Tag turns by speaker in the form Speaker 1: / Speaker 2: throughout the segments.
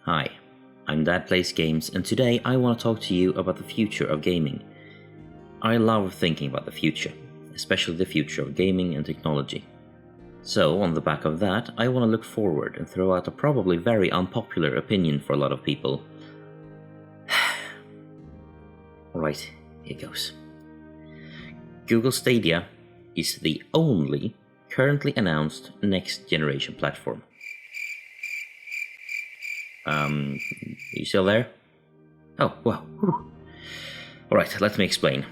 Speaker 1: Hi, I'm Dad Plays Games, and today I want to talk to you about the future of gaming. I love thinking about the future, especially the future of gaming and technology. So, on the back of that, I want to look forward and throw out a probably very unpopular opinion for a lot of people. Alright, here goes. Google Stadia is the only currently announced next-generation platform. Are you still there? Oh, wow. Alright, let me explain.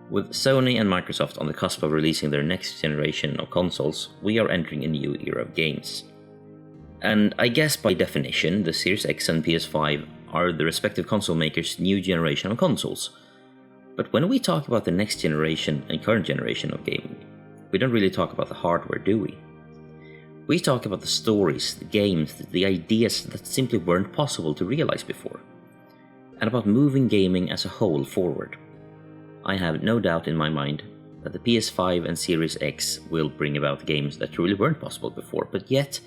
Speaker 1: With Sony and Microsoft on the cusp of releasing their next generation of consoles, we are entering a new era of games. And I guess by definition, the Series X and PS5 are the respective console makers' new generation of consoles. But when we talk about the next generation and current generation of gaming, we don't really talk about the hardware, do we? We talk about the stories, the games, the ideas that simply weren't possible to realize before, and about moving gaming as a whole forward. I have no doubt in my mind that the PS5 and Series X will bring about games that truly weren't possible before, but yet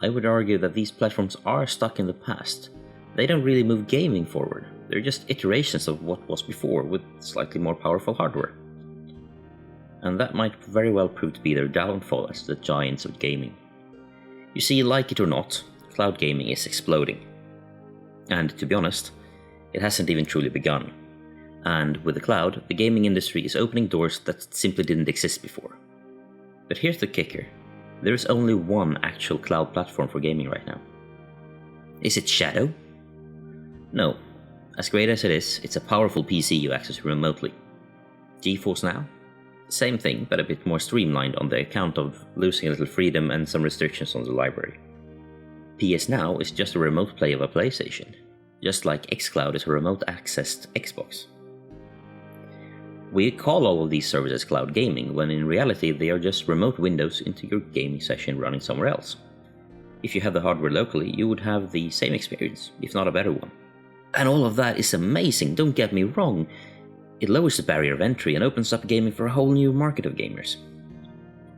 Speaker 1: I would argue that these platforms are stuck in the past. They don't really move gaming forward, they're just iterations of what was before with slightly more powerful hardware. And that might very well prove to be their downfall as the giants of gaming. You see, like it or not, cloud gaming is exploding. And to be honest, it hasn't even truly begun. And with the cloud, the gaming industry is opening doors that simply didn't exist before. But here's the kicker. There is only one actual cloud platform for gaming right now. Is it Shadow? No. As great as it is, it's a powerful PC you access remotely. GeForce Now? Same thing, but a bit more streamlined on the account of losing a little freedom and some restrictions on the library. PS Now is just a remote play of a PlayStation, just like xCloud is a remote accessed Xbox. We call all of these services cloud gaming, when in reality they are just remote windows into your gaming session running somewhere else. If you have the hardware locally, you would have the same experience, if not a better one. And all of that is amazing, don't get me wrong. It lowers the barrier of entry and opens up gaming for a whole new market of gamers.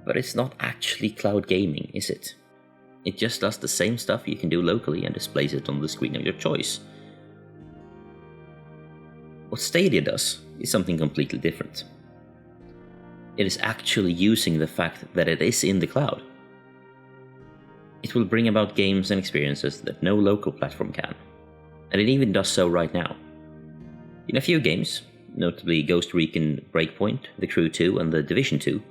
Speaker 1: But it's not actually cloud gaming, is it? It just does the same stuff you can do locally and displays it on the screen of your choice. What Stadia does is something completely different. It is actually using the fact that it is in the cloud. It will bring about games and experiences that no local platform can. And it even does so right now. In a few games, notably Ghost Recon Breakpoint, The Crew 2 and The Division 2,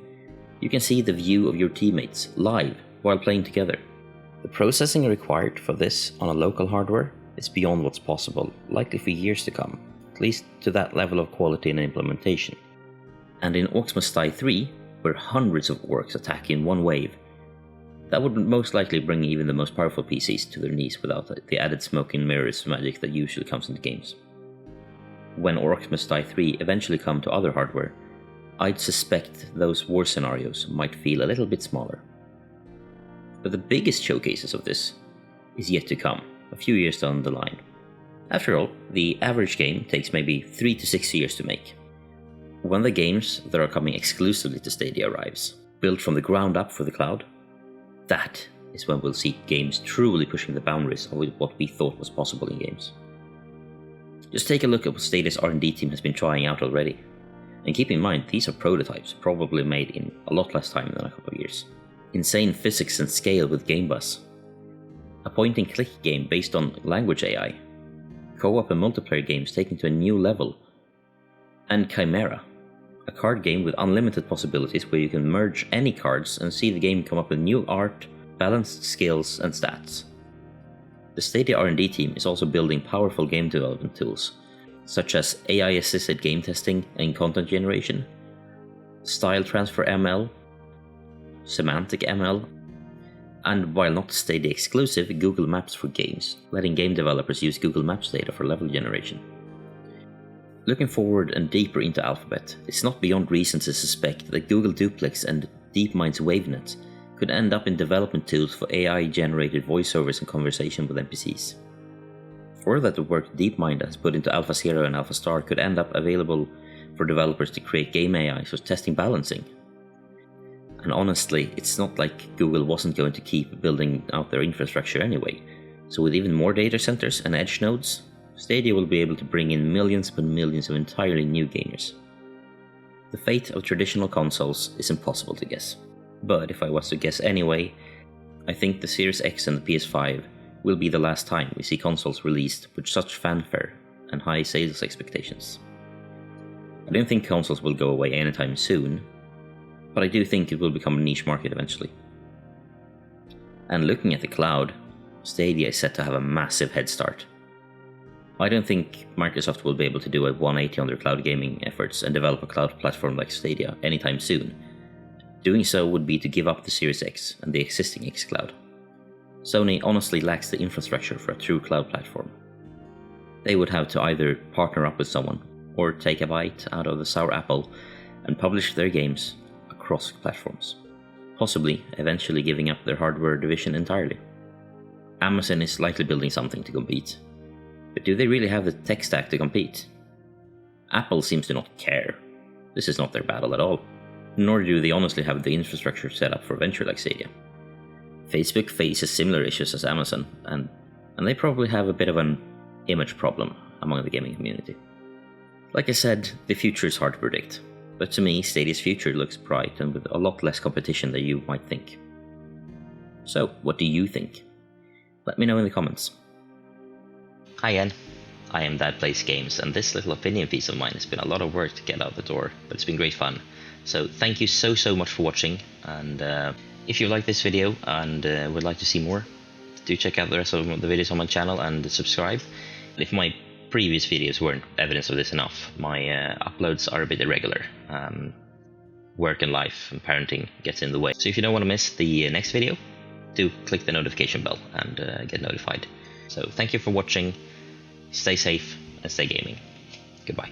Speaker 1: you can see the view of your teammates live while playing together. The processing required for this on a local hardware is beyond what's possible, likely for years to come, at least to that level of quality and implementation. And in Orcs Must Die 3, where hundreds of orcs attack in one wave, that would most likely bring even the most powerful PCs to their knees without the added smoke and mirrors magic that usually comes into games. When Orcs Must Die 3 eventually come to other hardware, I'd suspect those war scenarios might feel a little bit smaller. But the biggest showcases of this is yet to come, a few years down the line. After all, the average game takes maybe 3 to 6 years to make. When the games that are coming exclusively to Stadia arrives, built from the ground up for the cloud, that is when we'll see games truly pushing the boundaries of what we thought was possible in games. Just take a look at what Stadia's R&D team has been trying out already. And keep in mind, these are prototypes, probably made in a lot less time than a couple of years. Insane physics and scale with Game Bus. A point-and-click game based on language AI. Co-op and multiplayer games taken to a new level. And Chimera, a card game with unlimited possibilities where you can merge any cards and see the game come up with new art, balanced skills and stats. The Stadia R&D team is also building powerful game development tools, such as AI-assisted game testing and content generation, style transfer ML, semantic ML, and while not Stadia exclusive, Google Maps for games, letting game developers use Google Maps data for level generation. Looking forward and deeper into Alphabet, it's not beyond reason to suspect that Google Duplex and DeepMind's WaveNet could end up in development tools for AI-generated voiceovers and conversation with NPCs. Or that the work DeepMind has put into AlphaZero and AlphaStar could end up available for developers to create game AIs for testing balancing. And honestly, it's not like Google wasn't going to keep building out their infrastructure anyway. So with even more data centers and edge nodes, Stadia will be able to bring in millions upon millions of entirely new gamers. The fate of traditional consoles is impossible to guess, but if I was to guess anyway, I think the Series X and the PS5 will be the last time we see consoles released with such fanfare and high sales expectations. I don't think consoles will go away anytime soon, but I do think it will become a niche market eventually. And looking at the cloud, Stadia is set to have a massive head start. I don't think Microsoft will be able to do a 180 on their cloud gaming efforts and develop a cloud platform like Stadia anytime soon. Doing so would be to give up the Series X and the existing xCloud. Sony honestly lacks the infrastructure for a true cloud platform. They would have to either partner up with someone or take a bite out of the sour apple and publish their games across platforms, possibly eventually giving up their hardware division entirely. Amazon is likely building something to compete, but do they really have the tech stack to compete? Apple seems to not care. This is not their battle at all, nor do they honestly have the infrastructure set up for a venture like Stadia. Facebook faces similar issues as Amazon, and they probably have a bit of an image problem among the gaming community. Like I said, the future is hard to predict, but to me Stadia's future looks bright and with a lot less competition than you might think. So, what do you think? Let me know in the comments. Hi again, I am Dad Plays Games, and this little opinion piece of mine has been a lot of work to get out the door, but it's been great fun. So thank you so much for watching, and if you like this video and would like to see more, do check out the rest of the videos on my channel and subscribe. And if my previous videos weren't evidence of this enough, my uploads are a bit irregular. Work and life and parenting gets in the way. So if you don't want to miss the next video, do click the notification bell and get notified. So thank you for watching, stay safe and stay gaming. Goodbye.